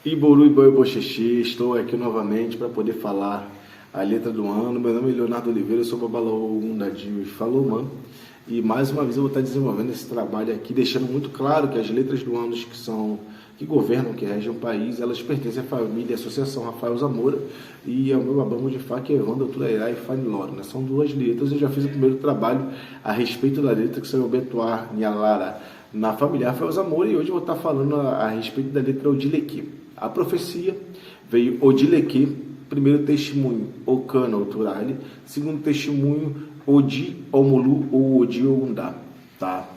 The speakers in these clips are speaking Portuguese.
Iboru Iboi Boxexi, estou aqui novamente para poder falar a letra do ano. Meu nome é Leonardo Oliveira, eu sou Babalaô Mundadinho e falou, mano. E mais uma vez eu vou estar desenvolvendo esse trabalho aqui, deixando muito claro que as letras do ano que governam, que regem o país, elas pertencem à família, à Associação Rafael Zamora e ao meu babamo de faca, Evandro Turará e Fani Loro, né? São duas letras, eu já fiz o primeiro trabalho a respeito da letra que saiu Betuar Nhalara na família Rafael Zamora e hoje eu vou estar falando a respeito da letra Odileque. A profecia veio Odileque, primeiro testemunho Okana Oturali, segundo testemunho Odi Omulu ou Odi Ogundá, tá?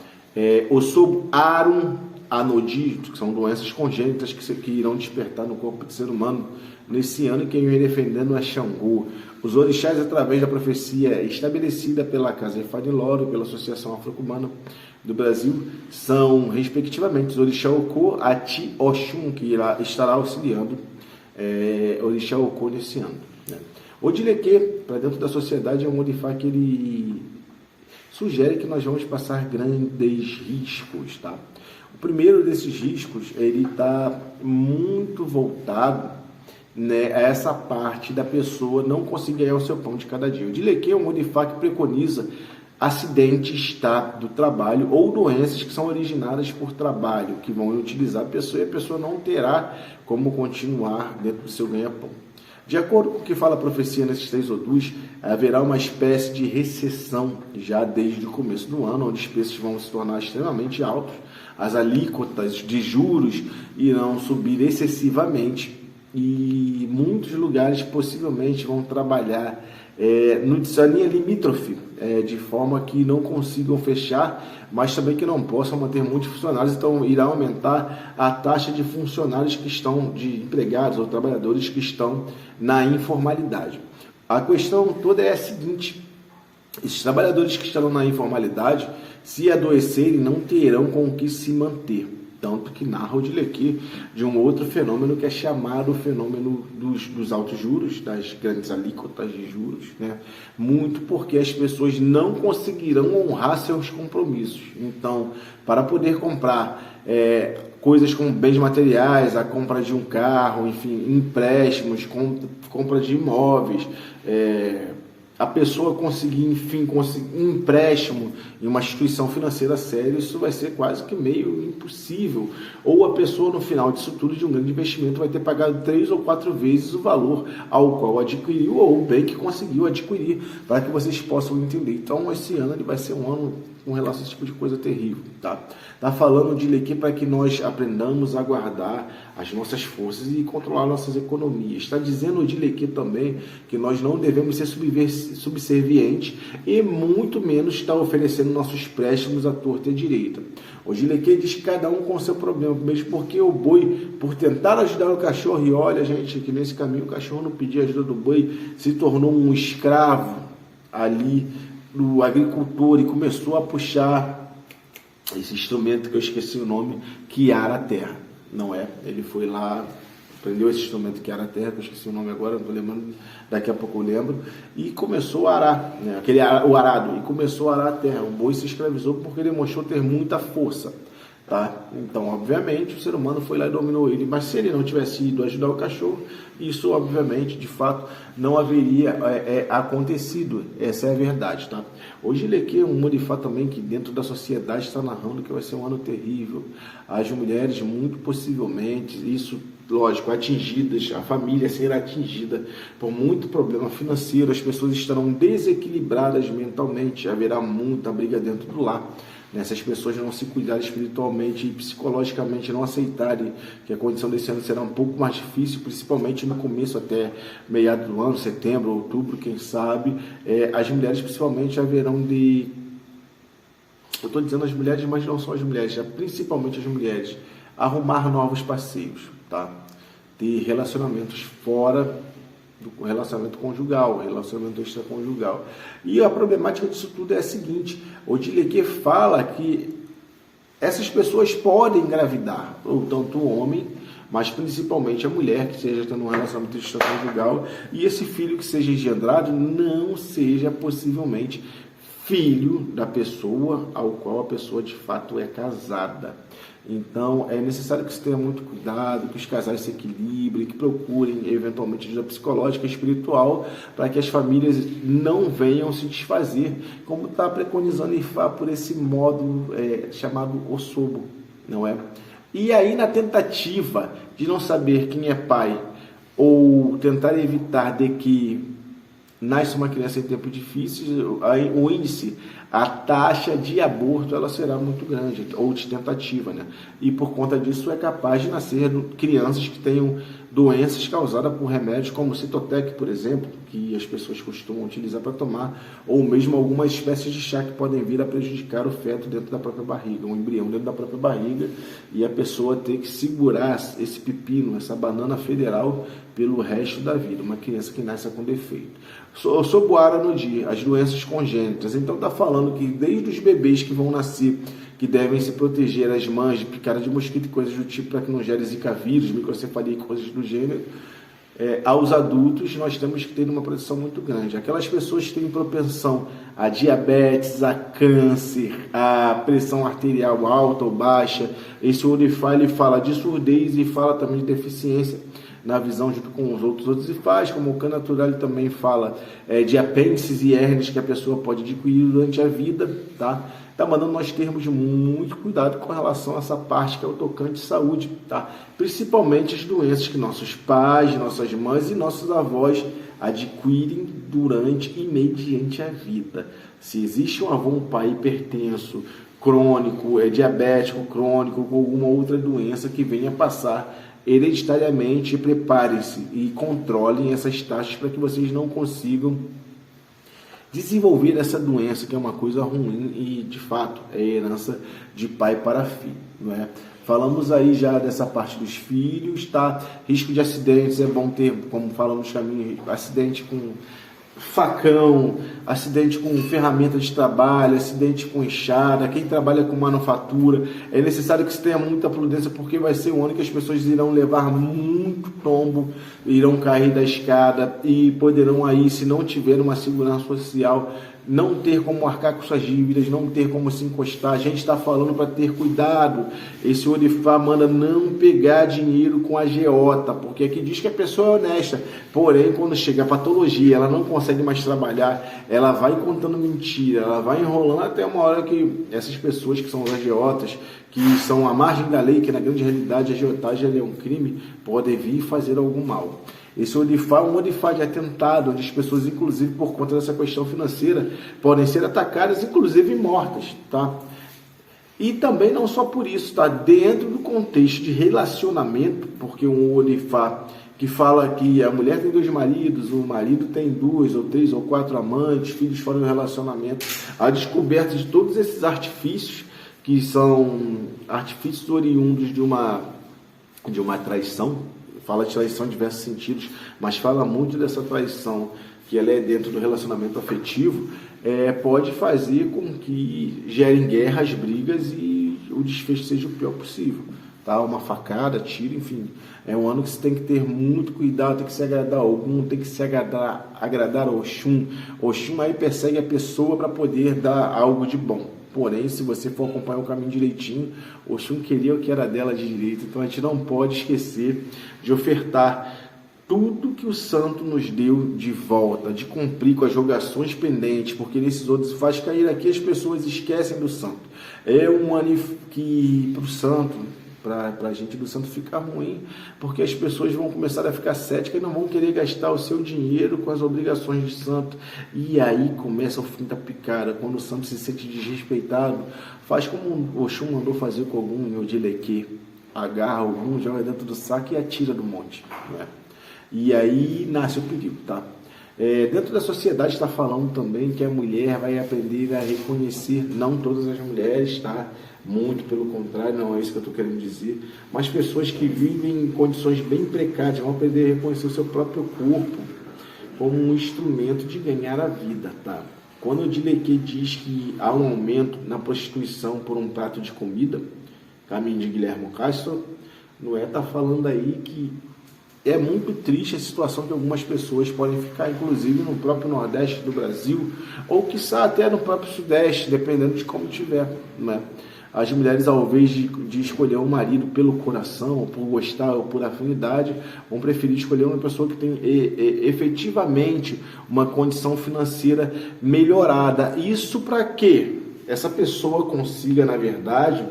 Osob Arun Anodi, que são doenças congênitas que irão despertar no corpo do ser humano nesse ano, e quem vem defendendo é Xangô. Os orixás, através da profecia estabelecida pela Casa Fani Loro, pela Associação Afro-Cubana do Brasil, são, respectivamente, os orixá Okô, Ati, Oxum, que estará auxiliando orixá Okô nesse ano, né? Odileque, para dentro da sociedade, é um orifá que ele sugere que nós vamos passar grandes riscos, tá? O primeiro desses riscos, ele está muito voltado, né, a essa parte da pessoa não conseguir ganhar o seu pão de cada dia. O Odileque é um orifá que preconiza acidentes, tá, do trabalho ou doenças que são originadas por trabalho, que vão utilizar a pessoa e a pessoa não terá como continuar dentro do seu ganha-pão. De acordo com o que fala a profecia nesses 3 odus, haverá uma espécie de recessão já desde o começo do ano, onde os preços vão se tornar extremamente altos, as alíquotas de juros irão subir excessivamente e muitos lugares possivelmente vão trabalhar na linha limítrofe, de forma que não consigam fechar, mas também que não possam manter muitos funcionários, então irá aumentar a taxa de funcionários que estão, de empregados ou trabalhadores que estão na informalidade. A questão toda é a seguinte: esses trabalhadores que estarão na informalidade, se adoecerem, não terão com o que se manter. Tanto que narra o Odileque de um outro fenômeno que é chamado o fenômeno dos altos juros, das grandes alíquotas de juros, né? Muito porque as pessoas não conseguirão honrar seus compromissos. Então, para poder comprar coisas como bens materiais, a compra de um carro, enfim, empréstimos, compra de imóveis, a pessoa conseguir um empréstimo em uma instituição financeira séria, isso vai ser quase que meio impossível. Ou a pessoa, no final disso tudo, de um grande investimento, vai ter pagado 3 ou 4 vezes o valor ao qual adquiriu ou o bem que conseguiu adquirir, para que vocês possam entender. Então, esse ano ele vai ser um ano com relação a esse tipo de coisa terrível, tá? Tá falando de Odileque para que nós aprendamos a guardar as nossas forças e controlar nossas economias. Está dizendo Odileque também que nós não devemos ser subservientes e muito menos estar oferecendo nossos préstimos à torta e à direita. Odileque diz que cada um com o seu problema, mesmo porque o boi, por tentar ajudar o cachorro, e olha, gente, que nesse caminho o cachorro não pedia ajuda do boi, se tornou um escravo ali do agricultor e começou a puxar esse instrumento que eu esqueci o nome, que ara a terra, não é? Ele foi lá, aprendeu esse instrumento que ara a terra, que eu esqueci o nome agora, não estou lembrando, daqui a pouco eu lembro, e começou a arar, né? O arado, e começou a arar a terra. O boi se escravizou porque ele demonstrou ter muita força, tá? Então, obviamente, o ser humano foi lá e dominou ele, mas se ele não tivesse ido ajudar o cachorro, isso, obviamente, de fato, não haveria acontecido. Essa é a verdade, tá? Hoje, Odileque é um orifá também que dentro da sociedade está narrando que vai ser um ano terrível. As mulheres, muito possivelmente, isso, lógico, atingidas, a família será atingida por muito problema financeiro, as pessoas estarão desequilibradas mentalmente, haverá muita briga dentro do lar. Se as pessoas não se cuidarem espiritualmente e psicologicamente, não aceitarem que a condição desse ano será um pouco mais difícil, principalmente no começo, até meados do ano, setembro, outubro, quem sabe, as mulheres principalmente haverão de... Eu estou dizendo as mulheres, mas não só as mulheres, principalmente as mulheres, arrumar novos parceiros, tá? Ter relacionamentos fora do relacionamento conjugal, relacionamento extraconjugal. E a problemática disso tudo é a seguinte: Odileque fala que essas pessoas podem engravidar, ou tanto o homem, mas principalmente a mulher que esteja tendo um relacionamento extraconjugal, e esse filho que seja engendrado não seja possivelmente filho da pessoa ao qual a pessoa de fato é casada. Então é necessário que se tenha muito cuidado, que os casais se equilibrem, que procurem eventualmente ajuda psicológica e espiritual para que as famílias não venham se desfazer, como está preconizando Ifá por esse modo chamado Osobo, não é? E aí, na tentativa de não saber quem é pai ou tentar evitar de que nasce uma criança em tempos difíceis, o índice, a taxa de aborto, ela será muito grande, ou de tentativa, né? E por conta disso é capaz de nascer crianças que tenham doenças causadas por remédios como o Citotec, por exemplo, que as pessoas costumam utilizar para tomar, ou mesmo algumas espécies de chá que podem vir a prejudicar o feto dentro da própria barriga, um embrião dentro da própria barriga, e a pessoa ter que segurar esse pepino, essa banana federal, pelo resto da vida, uma criança que nasce com defeito. Soboara no dia, as doenças congênitas. Então está falando que desde os bebês que vão nascer, que devem se proteger as mães de picada de mosquito e coisas do tipo para que não gere zika vírus, microcefalia e coisas do gênero, aos adultos nós temos que ter uma proteção muito grande. Aquelas pessoas que têm propensão a diabetes, a câncer, a pressão arterial alta ou baixa, esse Odifá ele fala de surdez e fala também de deficiência na visão junto com os outros Ifás, como o Cana Natural ele também fala de apêndices e hérnias que a pessoa pode adquirir durante a vida, tá? Tá mandando nós termos muito cuidado com relação a essa parte que é o tocante saúde, tá? Principalmente as doenças que nossos pais, nossas mães e nossos avós adquirem durante e mediante a vida. Se existe um avô, um pai hipertenso, crônico, diabético, crônico, ou alguma outra doença que venha passar hereditariamente, preparem-se e controlem essas taxas para que vocês não consigam desenvolver essa doença, que é uma coisa ruim e, de fato, é herança de pai para filho, não é? Falamos aí já dessa parte dos filhos, tá? Risco de acidentes, é bom ter, como falamos no caminho, acidente com facão, acidente com ferramenta de trabalho, acidente com enxada, quem trabalha com manufatura, é necessário que se tenha muita prudência, porque vai ser um ano que as pessoas irão levar muito tombo, irão cair da escada e poderão aí, se não tiver uma segurança social, não ter como arcar com suas dívidas, não ter como se encostar. A gente está falando para ter cuidado. Esse Odifá manda não pegar dinheiro com a agiota, porque aqui diz que a pessoa é honesta, porém quando chega a patologia, ela não consegue mais trabalhar, ela vai contando mentira, ela vai enrolando até uma hora que essas pessoas que são os agiotas, que são à margem da lei, que na grande realidade a agiotagem é um crime, podem vir fazer algum mal. Esse Odifá é um Odifá de atentado, onde as pessoas, inclusive por conta dessa questão financeira, podem ser atacadas, inclusive mortas, tá? E também não só por isso, tá? Dentro do contexto de relacionamento, porque um Odifá que fala que a mulher tem 2 maridos, o marido tem 2 ou 3 ou 4 amantes, filhos fora do relacionamento, a descoberta de todos esses artifícios, que são artifícios oriundos de uma traição. Fala de traição em diversos sentidos, mas fala muito dessa traição, que ela é dentro do relacionamento afetivo, pode fazer com que gerem guerras, brigas e o desfecho seja o pior possível. Tá? Uma facada, tiro, enfim. É um ano que você tem que ter muito cuidado, tem que se agradar a algum, tem que se agradar ao Oxum. Oxum aí persegue a pessoa para poder dar algo de bom. Porém, se você for acompanhar o caminho direitinho, Oxum queria o que era dela de direito. Então a gente não pode esquecer de ofertar tudo que o santo nos deu de volta, de cumprir com as rogações pendentes, porque nesses outros faz cair aqui, as pessoas esquecem do santo. É um ano que para o santo, para a gente do santo ficar ruim, porque as pessoas vão começar a ficar céticas e não vão querer gastar o seu dinheiro com as obrigações de santo. E aí começa o fim da picada, quando o santo se sente desrespeitado, faz como o Oxum mandou fazer com algum Odileque, agarra algum, joga dentro do saco e atira do monte, né? E aí nasce o perigo, tá? Dentro da sociedade está falando também que a mulher vai aprender a reconhecer, não todas as mulheres, tá? Muito pelo contrário, não é isso que eu estou querendo dizer, mas pessoas que vivem em condições bem precárias vão aprender a reconhecer o seu próprio corpo como um instrumento de ganhar a vida, tá? Quando o Dileque diz que há um aumento na prostituição por um prato de comida, caminho de Guilherme Castro, não está falando aí que é muito triste a situação que algumas pessoas podem ficar, inclusive no próprio Nordeste do Brasil, ou quiçá até no próprio Sudeste, dependendo de como tiver, né? As mulheres, ao invés de escolher um marido pelo coração, ou por gostar, ou por afinidade, vão preferir escolher uma pessoa que tem efetivamente uma condição financeira melhorada. Isso para que essa pessoa consiga, na verdade,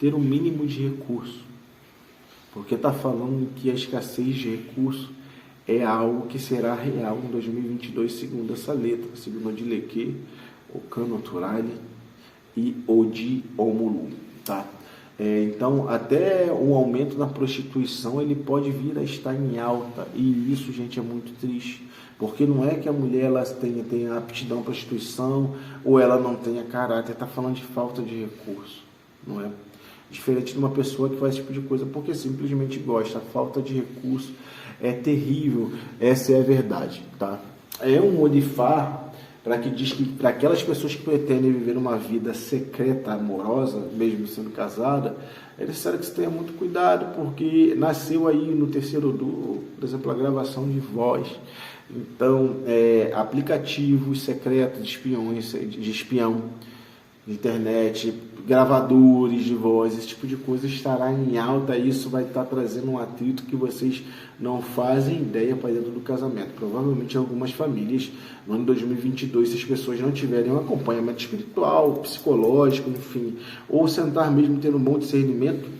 ter o mínimo de recurso. Porque está falando que a escassez de recursos é algo que será real em 2022, segundo essa letra, segundo Odilequê, Ocano Naturale e Odi Omulu, tá? Então, até o aumento da prostituição, ele pode vir a estar em alta, e isso, gente, é muito triste, porque não é que a mulher ela tenha aptidão à prostituição, ou ela não tenha caráter, está falando de falta de recurso, não é? Diferente de uma pessoa que faz esse tipo de coisa porque simplesmente gosta. A falta de recurso é terrível, essa é a verdade, tá? É um modifar para que diz que para aquelas pessoas que pretendem viver uma vida secreta, amorosa, mesmo sendo casada, é necessário que você tenha muito cuidado, porque nasceu aí no terceiro do, por exemplo, a gravação de voz. Então, aplicativos secretos de espião, internet, gravadores de voz, esse tipo de coisa estará em alta, e isso vai estar trazendo um atrito que vocês não fazem ideia para dentro do casamento. Provavelmente algumas famílias, no ano de 2022, se as pessoas não tiverem um acompanhamento espiritual, psicológico, enfim, ou sentar mesmo tendo um bom discernimento,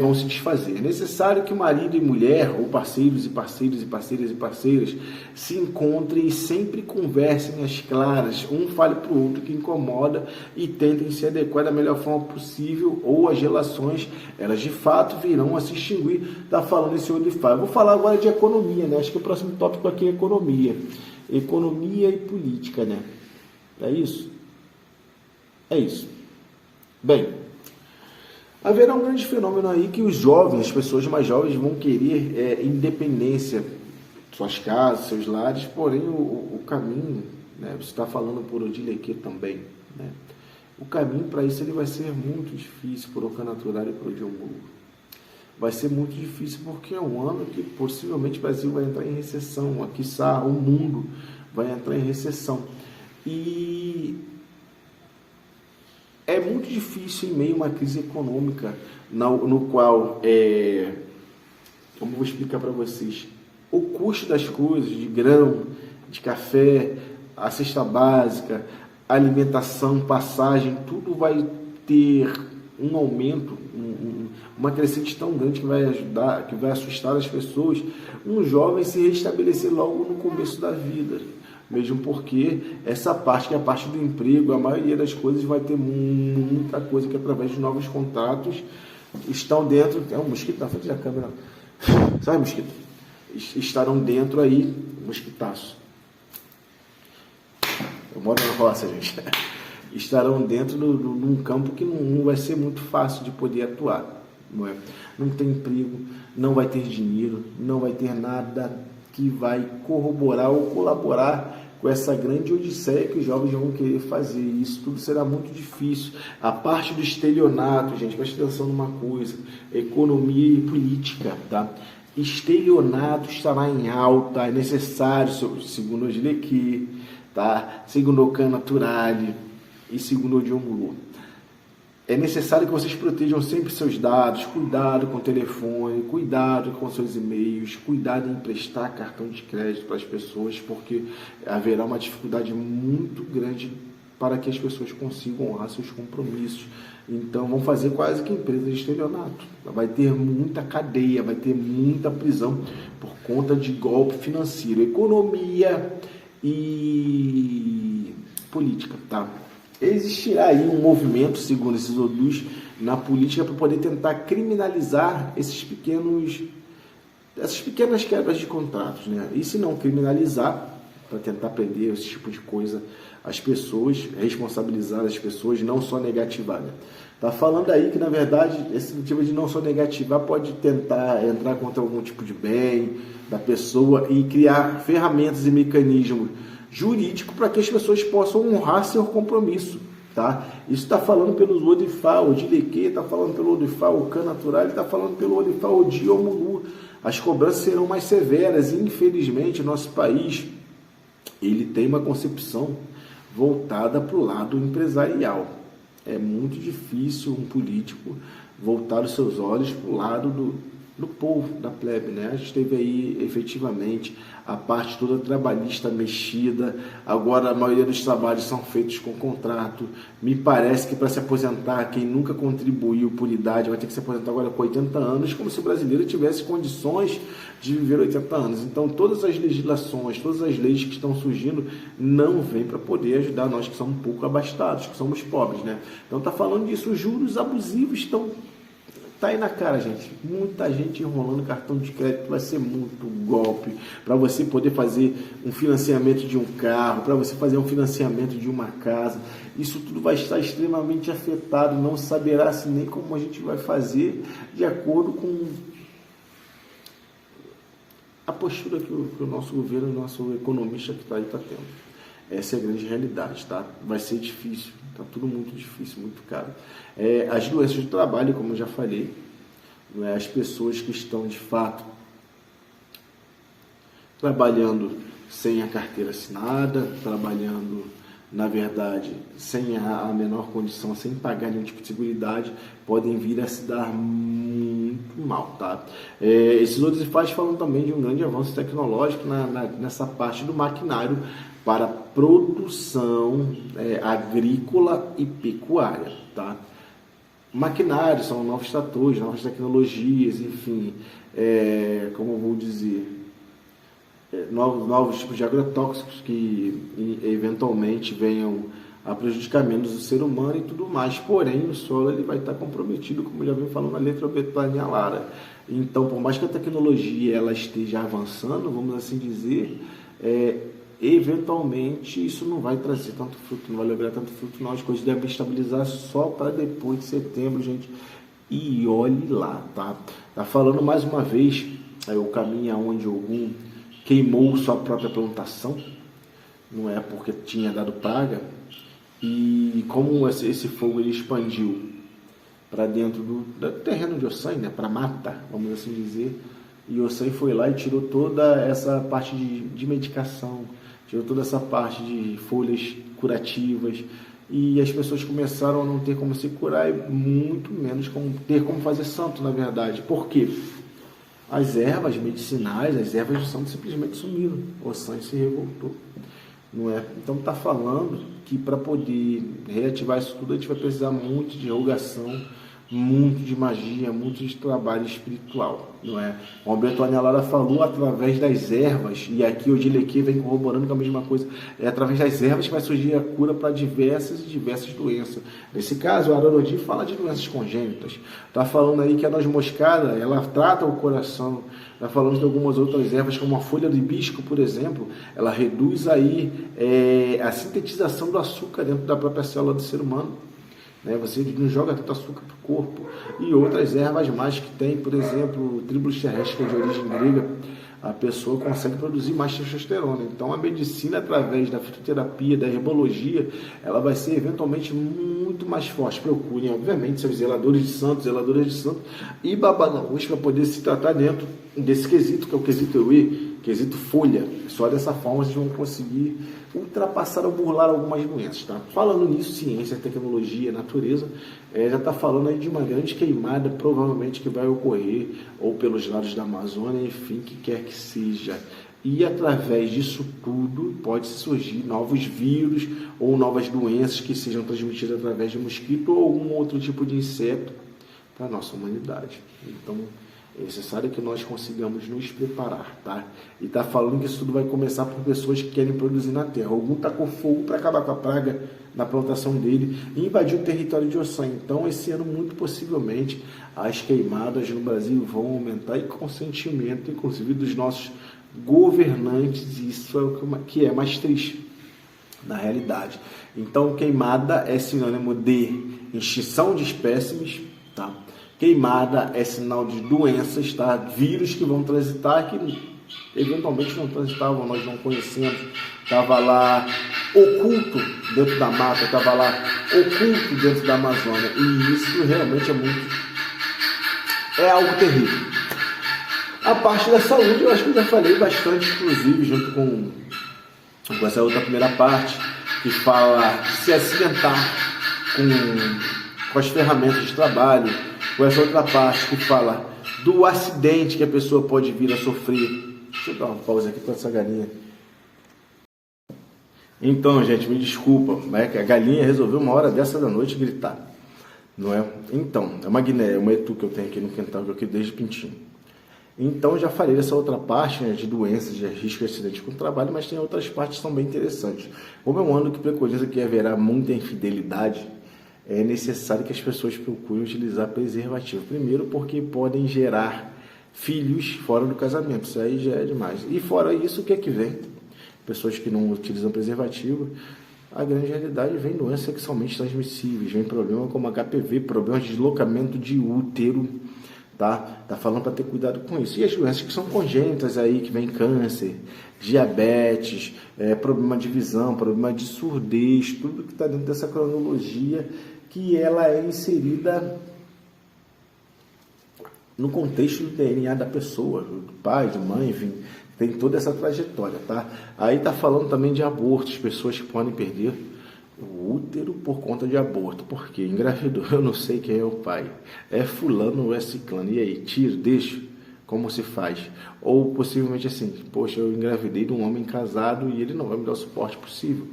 vão se desfazer. É necessário que marido e mulher, ou parceiros e parceiros e parceiras e parceiras, se encontrem e sempre conversem às claras, um fale para o outro que incomoda e tentem se adequar da melhor forma possível, ou as relações, elas de fato virão a se extinguir. Está falando esse Odifá. Eu vou falar agora de economia, né? Acho que o próximo tópico aqui é economia. Economia e política, né? É isso? É isso. Bem, haverá um grande fenômeno aí que os jovens, as pessoas mais jovens vão querer independência, suas casas, seus lares, porém o caminho, né, você está falando por Odilequê também, né, o caminho para isso ele vai ser muito difícil por Ocano Naturale e por Odi Omulu. Vai ser muito difícil porque é um ano que possivelmente o Brasil vai entrar em recessão, quiçá o mundo vai entrar em recessão. E é muito difícil em meio a uma crise econômica, no qual, como eu vou explicar para vocês, o custo das coisas, de grão, de café, a cesta básica, alimentação, passagem, tudo vai ter um aumento, uma crescente tão grande que vai ajudar, que vai assustar as pessoas, um jovem se restabelecer logo no começo da vida. Mesmo porque essa parte, que é a parte do emprego, a maioria das coisas vai ter muita coisa que através de novos contratos estão dentro. É um mosquito na frente da câmera. Sabe, mosquito? Estarão dentro aí, mosquitaço. Eu moro na roça, gente. Estarão dentro de um campo que não vai ser muito fácil de poder atuar. Não é? Não tem emprego, não vai ter dinheiro, não vai ter nada que vai corroborar ou colaborar com essa grande odisseia que os jovens vão querer fazer. Isso tudo será muito difícil. A parte do estelionato, gente, preste atenção numa coisa, economia e política, tá? Estelionato estará em alta, é necessário, segundo Odilequê, tá? Segundo Ocano Naturale e segundo Odi Omulu. É necessário que vocês protejam sempre seus dados, cuidado com o telefone, cuidado com seus e-mails, cuidado em emprestar cartão de crédito para as pessoas, porque haverá uma dificuldade muito grande para que as pessoas consigam honrar seus compromissos. Então, vão fazer quase que empresa de estelionato. Vai ter muita cadeia, vai ter muita prisão por conta de golpe financeiro, economia e política, tá? Existirá aí um movimento, segundo esses odus, na política para poder tentar criminalizar essas pequenas quebras de contratos, né? E se não criminalizar, para tentar prender esse tipo de coisa, as pessoas, responsabilizar as pessoas, não só negativar, né? Tá falando aí que, na verdade, esse motivo de não só negativar pode tentar entrar contra algum tipo de bem da pessoa e criar ferramentas e mecanismos jurídico para que as pessoas possam honrar seu compromisso. tá? Isso está falando pelo Odifá, o Dileque está falando pelo Odifá, o Canatural está falando pelo Odifá, o Diomulu. As cobranças serão mais severas e, infelizmente, nosso país ele tem uma concepção voltada para o lado empresarial. É muito difícil um político voltar os seus olhos para o lado do povo, da plebe, né? A gente teve aí, efetivamente, a parte toda trabalhista mexida. Agora, a maioria dos trabalhos são feitos com contrato. Me parece que para se aposentar, quem nunca contribuiu por idade vai ter que se aposentar agora com 80 anos, como se o brasileiro tivesse condições de viver 80 anos. Então, todas as legislações, todas as leis que estão surgindo não vêm para poder ajudar nós que somos um pouco abastados, que somos pobres, né? Então, tá falando disso, os juros abusivos estão... Tá aí na cara, gente. Muita gente enrolando cartão de crédito, vai ser muito golpe para você poder fazer um financiamento de um carro, para você fazer um financiamento de uma casa. Isso tudo vai estar extremamente afetado, não saberá assim, nem como a gente vai fazer de acordo com a postura que o nosso governo, o nosso economista que está aí está tendo. Essa é a grande realidade, tá? Vai ser difícil, tá tudo muito difícil, muito caro. As doenças do trabalho, como eu já falei, as pessoas que estão de fato trabalhando sem a carteira assinada, trabalhando, na verdade, sem a menor condição, sem pagar nenhum tipo de seguridade, podem vir a se dar muito mal, tá? Esses outros fatos falam também de um grande avanço tecnológico nessa parte do maquinário para produção agrícola e pecuária, tá? Maquinários são novos tratores, novas tecnologias, enfim, como eu vou dizer, novos tipos de agrotóxicos que eventualmente venham a prejudicar menos o ser humano e tudo mais. Porém, o solo ele vai estar comprometido, como já vem falando na letra Betânia Lara. Então, por mais que a tecnologia ela esteja avançando, vamos assim dizer, eventualmente isso não vai trazer tanto fruto, não vai lograr tanto fruto, não. As coisas devem estabilizar só para depois de setembro, gente. E olhe lá, tá? Tá falando mais uma vez, o caminho aonde Ogum queimou sua própria plantação, não é porque tinha dado praga, e como esse fogo ele expandiu para dentro do terreno de Ossan, né, para mata, vamos assim dizer, e Ossan foi lá e tirou toda essa parte de medicação, tirou toda essa parte de folhas curativas, e as pessoas começaram a não ter como se curar e muito menos ter como fazer santo, na verdade. Por quê? As ervas medicinais, as ervas do santo simplesmente sumiram. O sangue se revoltou. Não é? Então está falando que para poder reativar isso tudo, a gente vai precisar muito de rogação, muito de magia, muito de trabalho espiritual. Não é? O Alberto Anialara falou através das ervas, e aqui o Dileque vem corroborando com a mesma coisa, é através das ervas que vai surgir a cura para diversas doenças. Nesse caso, o Arorodi fala de doenças congênitas. Está falando aí que a noz moscada, ela trata o coração. Está falando de algumas outras ervas, como a folha de hibisco, por exemplo, ela reduz aí a sintetização do açúcar dentro da própria célula do ser humano. Você não joga tanto açúcar para o corpo. E outras ervas mais que tem, por exemplo, o tribulus terrestre, que é de origem grega, a pessoa consegue produzir mais testosterona. Então a medicina, através da fitoterapia, da herbologia, ela vai ser eventualmente muito mais forte. Procurem, obviamente, seus zeladores de santos, e babanaús para poder se tratar dentro desse quesito, que é o quesito Eui, quesito folha. Só dessa forma vocês vão conseguir ultrapassar ou burlar algumas doenças, tá? Falando nisso, ciência, tecnologia, natureza, já está falando aí de uma grande queimada, provavelmente que vai ocorrer ou pelos lados da Amazônia, enfim, que quer que seja. E através disso tudo pode surgir novos vírus ou novas doenças que sejam transmitidas através de mosquito ou algum outro tipo de inseto para a nossa humanidade. Então, é necessário que nós consigamos nos preparar, tá? E está falando que isso tudo vai começar por pessoas que querem produzir na terra. Algum tacou fogo para acabar com a praga na plantação dele e invadiu o território de Ossan. Então, esse ano, muito possivelmente, as queimadas no Brasil vão aumentar e com sentimento, inclusive, dos nossos governantes. Isso é o que é mais triste, na realidade. Então, queimada é sinônimo de extinção de espécimes, tá? Queimada é sinal de doenças, tá? Vírus que vão transitar, que eventualmente não transitavam, nós não conhecemos, estava lá oculto dentro da mata, estava lá oculto dentro da Amazônia. E isso realmente é algo terrível. A parte da saúde, eu acho que eu já falei bastante, inclusive, junto com essa outra primeira parte, que fala se acidentar com as ferramentas de trabalho, com essa outra parte que fala do acidente que a pessoa pode vir a sofrer. Deixa eu dar uma pausa aqui para essa galinha. Então, gente, me desculpa, mas a galinha resolveu uma hora dessa da noite gritar, não é? Então, é uma guiné, uma etu que eu tenho aqui no quintal, que eu quero desde pintinho. Então, já falei dessa outra parte, né, de doenças, de risco de acidente com o trabalho, mas tem outras partes que são bem interessantes. Como é um ano que preconiza que haverá muita infidelidade, é necessário que as pessoas procurem utilizar preservativo. Primeiro, porque podem gerar filhos fora do casamento, isso aí já é demais. E fora isso, o que é que vem? Pessoas que não utilizam preservativo, a grande realidade vem doenças sexualmente transmissíveis, vem problema como HPV, problemas de deslocamento de útero, tá falando para ter cuidado com isso. E as doenças que são congênitas aí, que vem câncer, diabetes, problema de visão, problema de surdez, tudo que está dentro dessa cronologia, que ela é inserida no contexto do DNA da pessoa, do pai, de mãe, enfim, tem toda essa trajetória, tá? Aí tá falando também de abortos, pessoas que podem perder o útero por conta de aborto. Por quê? Engravidou, eu não sei quem é o pai. É fulano ou é ciclano. E aí, tiro, deixo? Como se faz? Ou possivelmente assim, poxa, eu engravidei de um homem casado e ele não vai me dar o suporte possível.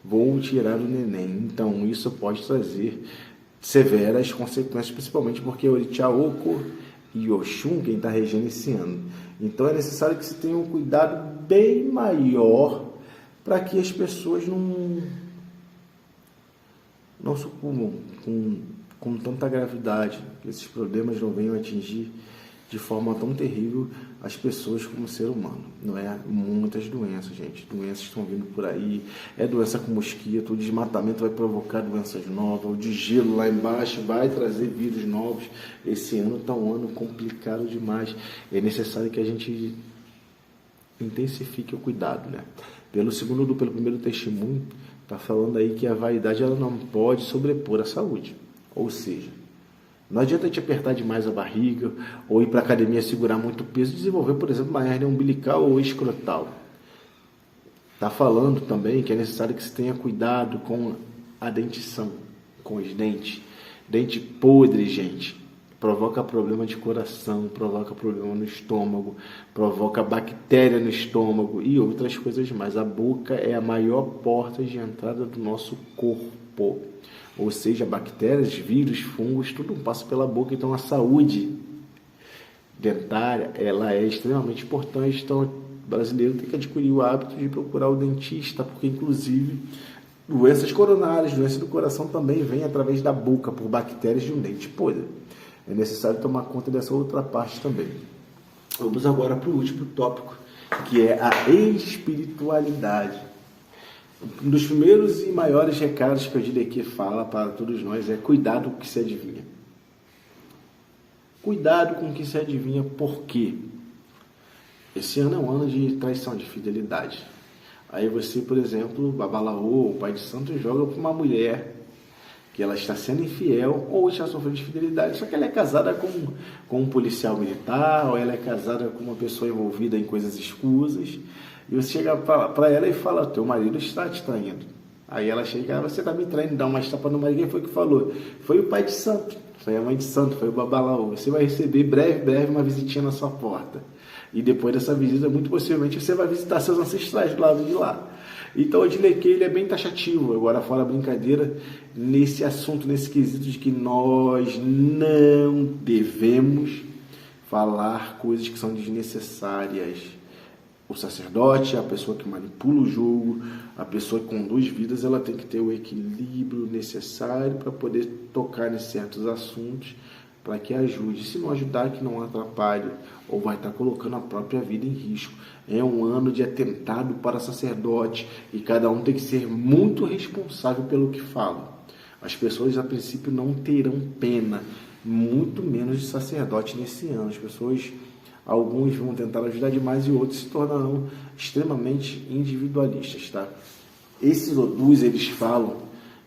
Vou tirar o neném. Então, isso pode trazer severas consequências, principalmente porque o Orixá-Oko e Oxum, quem está regendo esse ano. Então, é necessário que se tenha um cuidado bem maior para que as pessoas não sucumbam com tanta gravidade, que esses problemas não venham atingir de forma tão terrível as pessoas como ser humano. Não é? Muitas doenças, gente. Doenças estão vindo por aí. É doença com mosquito, o desmatamento vai provocar doenças novas, o de gelo lá embaixo vai trazer vírus novos. Esse ano está um ano complicado demais. É necessário que a gente intensifique o cuidado, né? Pelo primeiro testemunho, está falando aí que a vaidade ela não pode sobrepor a saúde. Ou seja, não adianta te apertar demais a barriga, ou ir para a academia segurar muito peso e desenvolver, por exemplo, uma hérnia umbilical ou escrotal. Está falando também que é necessário que se tenha cuidado com a dentição, com os dentes. Dente podre, gente, provoca problema de coração, provoca problema no estômago, provoca bactéria no estômago e outras coisas mais. A boca é a maior porta de entrada do nosso corpo. Ou seja, bactérias, vírus, fungos, tudo passa pela boca. Então, a saúde dentária, ela é extremamente importante. Então, o brasileiro tem que adquirir o hábito de procurar o dentista, porque, inclusive, doenças coronárias, doenças do coração também vêm através da boca, por bactérias de um dente podre. É necessário tomar conta dessa outra parte também. Vamos agora para o último tópico, que é a espiritualidade. Um dos primeiros e maiores recados que a Jidequê fala para todos nós é cuidado com o que se adivinha. Cuidado com o que se adivinha, por quê? Esse ano é um ano de traição, de fidelidade. Aí você, por exemplo, Babalaô, o pai de santo, joga para uma mulher que ela está sendo infiel ou está sofrendo infidelidade, só que ela é casada com um policial militar, ou ela é casada com uma pessoa envolvida em coisas escusas, e você chega para ela e fala, teu marido está te traindo. Aí ela chega, você está me traindo, dá uma estapa no marido. Quem foi que falou? Foi o pai de santo, foi a mãe de santo, foi o Babalaô. Você vai receber breve uma visitinha na sua porta. E depois dessa visita, muito possivelmente, você vai visitar seus ancestrais do lado de lá. Então, o Jidequê, ele é bem taxativo, agora fora a brincadeira, nesse assunto, nesse quesito de que nós não devemos falar coisas que são desnecessárias. O sacerdote, a pessoa que manipula o jogo, a pessoa que conduz vidas, ela tem que ter o equilíbrio necessário para poder tocar em certos assuntos, para que ajude. Se não ajudar, que não atrapalhe, ou vai estar colocando a própria vida em risco. É um ano de atentado para sacerdote, e cada um tem que ser muito responsável pelo que fala. As pessoas, a princípio, não terão pena, muito menos de sacerdote nesse ano. As pessoas Alguns vão tentar ajudar demais e outros se tornarão extremamente individualistas, tá? Esses odus, eles falam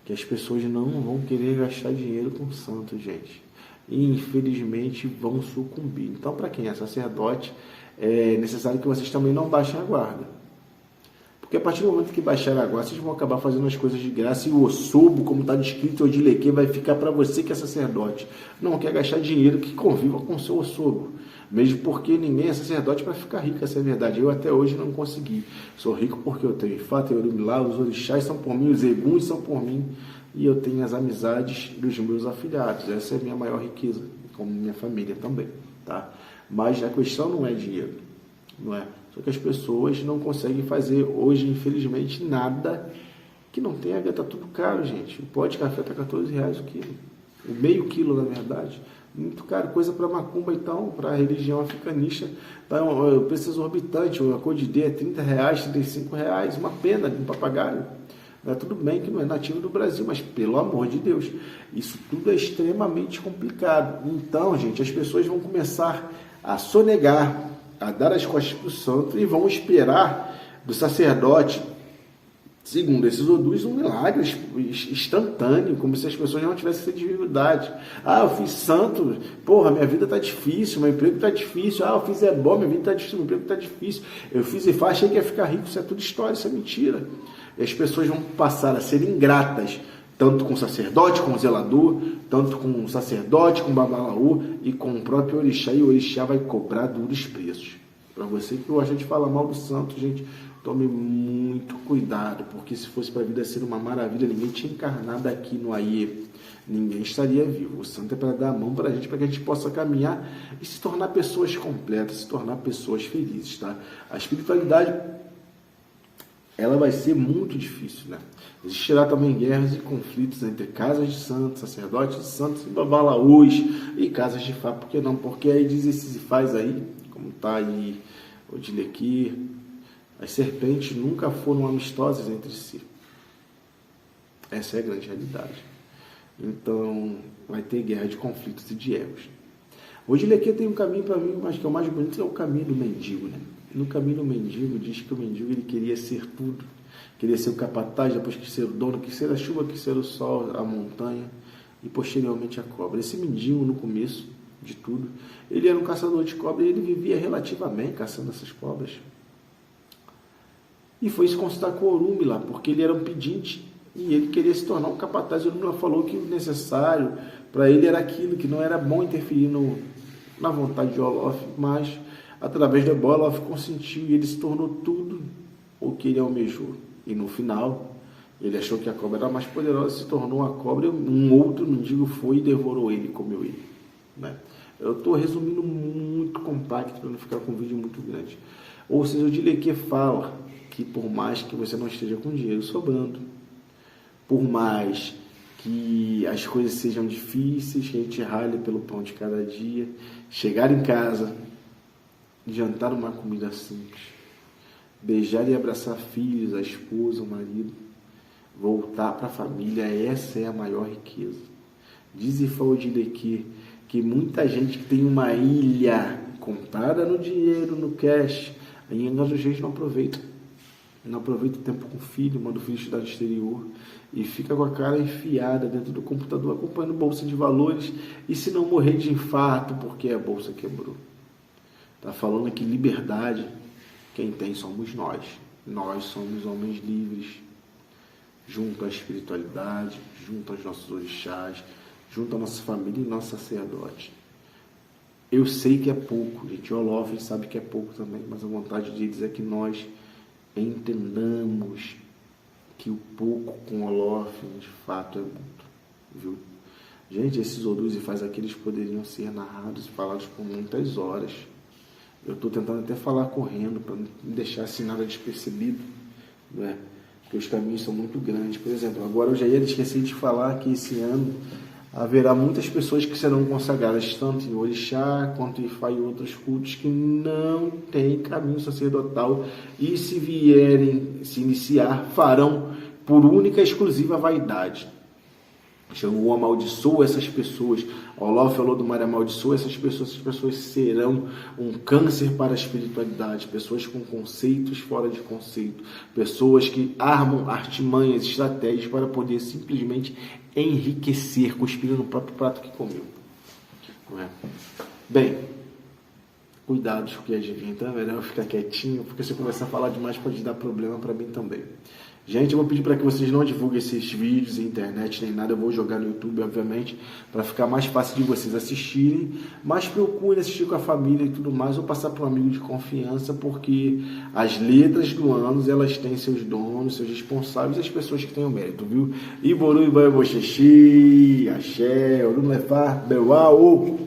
que as pessoas não vão querer gastar dinheiro com santo, gente. E, infelizmente, vão sucumbir. Então, para quem é sacerdote, é necessário que vocês também não baixem a guarda. Porque a partir do momento que baixar a guarda, vocês vão acabar fazendo as coisas de graça e o osobo, como está descrito, o dileque, vai ficar para você que é sacerdote. Não quer gastar dinheiro, que conviva com o seu osobo. Mesmo porque ninguém é sacerdote para ficar rico, essa é a verdade. Eu até hoje não consegui. Sou rico porque eu tenho Ifá, tenho Orumilá, os orixás são por mim, os eguns são por mim. E eu tenho as amizades dos meus afilhados. Essa é a minha maior riqueza, como minha família também, tá? Mas a questão não é dinheiro, não é? Só que as pessoas não conseguem fazer hoje, infelizmente, nada que não tenha. Está tudo caro, gente. O pó de café está R$14 o quilo. O meio quilo, na verdade. Muito caro. Coisa para macumba, então, para a religião africanista, tá um preço exorbitante. A cor de D é R$30, R$35. Uma pena de um papagaio. Tudo bem que não é nativo do Brasil, mas pelo amor de Deus, isso tudo é extremamente complicado. Então, gente, as pessoas vão começar a sonegar, a dar as costas para o santo e vão esperar do sacerdote, segundo esses odus, um milagre instantâneo, como se as pessoas não tivessem essa dificuldade. Eu fiz santo, porra, minha vida está difícil, meu emprego está difícil. Eu fiz ebó, minha vida está difícil, meu emprego está difícil. Eu fiz Ifá, achei que ia ficar rico. Isso é tudo história, isso é mentira. E as pessoas vão passar a ser ingratas, tanto com o sacerdote, com o zelador, tanto com o sacerdote, com o babalaú e com o próprio orixá, e o orixá vai cobrar duros preços. Para você que gosta de falar mal do santo, gente, tome muito cuidado, porque se fosse para a vida ser uma maravilha, ninguém tinha encarnado aqui no Aie, ninguém estaria vivo. O santo é para dar a mão para que a gente possa caminhar e se tornar pessoas completas, se tornar pessoas felizes, tá? A espiritualidade, ela vai ser muito difícil, né? Existirá também guerras e conflitos entre casas de santos, sacerdotes de santos e babalaús e casas de Ifá. Por que não? Porque aí diz esses Ifás aí, como está aí o Dilequi, as serpentes nunca foram amistosas entre si. Essa é a grande realidade. Então, vai ter guerra de conflitos e de egos. O Dilequi tem um caminho para mim, mas que é o mais bonito, é o caminho do mendigo, né? No caminho do mendigo, diz que o mendigo ele queria ser tudo. Queria ser o capataz, depois quis ser o dono, quis ser a chuva, quis ser o sol, a montanha e posteriormente a cobra. Esse mendigo, no começo de tudo, ele era um caçador de cobra e ele vivia relativamente caçando essas cobras. E foi se consultar com o Orumilá, porque ele era um pedinte e ele queria se tornar um capataz. O Orumilá falou que o necessário para ele era aquilo, que não era bom interferir na vontade de Olof, mas através da bola, Olof consentiu e ele se tornou tudo o que ele almejou. E no final, ele achou que a cobra era mais poderosa, se tornou uma cobra, um outro mendigo foi e devorou ele, comeu ele, né? Eu estou resumindo muito compacto para não ficar com um vídeo muito grande. Ou seja, o Dilequi fala que por mais que você não esteja com dinheiro sobrando, por mais que as coisas sejam difíceis, que a gente rale pelo pão de cada dia, chegar em casa, jantar uma comida simples, beijar e abraçar filhos, a esposa, o marido, voltar para a família, essa é a maior riqueza. Diz Ifá o Dilequi que muita gente que tem uma ilha comprada no dinheiro, no cash, em alguns gente não aproveita. Não aproveita o tempo com o filho, manda o filho estudar no exterior e fica com a cara enfiada dentro do computador acompanhando bolsa de valores e se não morrer de infarto porque a bolsa quebrou. Está falando aqui liberdade, quem tem somos nós. Nós somos homens livres, junto à espiritualidade, junto aos nossos orixás, junto à nossa família e nosso sacerdote. Eu sei que é pouco, gente. O Olof sabe que é pouco também, mas a vontade deles é que nós entendamos que o pouco com o Olof, de fato, é muito, viu? Gente, esses odus e faz aqui, eles poderiam ser narrados e falados por muitas horas. Eu estou tentando até falar correndo, para não deixar assim nada despercebido, não é? Porque os caminhos são muito grandes. Por exemplo, agora eu já ia esquecer de falar que esse ano haverá muitas pessoas que serão consagradas, tanto em orixá, quanto em Ifá e outros cultos, que não têm caminho sacerdotal e se vierem se iniciar, farão por única e exclusiva vaidade. Xangô amaldiçoa essas pessoas. Olá falou do mar, amaldiçoa essas pessoas serão um câncer para a espiritualidade, pessoas com conceitos fora de conceito, pessoas que armam artimanhas, estratégias para poder simplesmente enriquecer, cuspindo no próprio prato que comeu. Não é? Bem, cuidado com o que adivinha, então é melhor ficar quietinho, porque se eu começar a falar demais pode dar problema para mim também. Gente, eu vou pedir para que vocês não divulguem esses vídeos na internet nem nada, eu vou jogar no YouTube, obviamente, para ficar mais fácil de vocês assistirem, mas procure assistir com a família e tudo mais, ou passar para um amigo de confiança, porque as letras do ano, elas têm seus donos, seus responsáveis, as pessoas que têm o mérito, viu? Iboru, Ibai, Boxexi, Axé, Orunlefar, Beuau.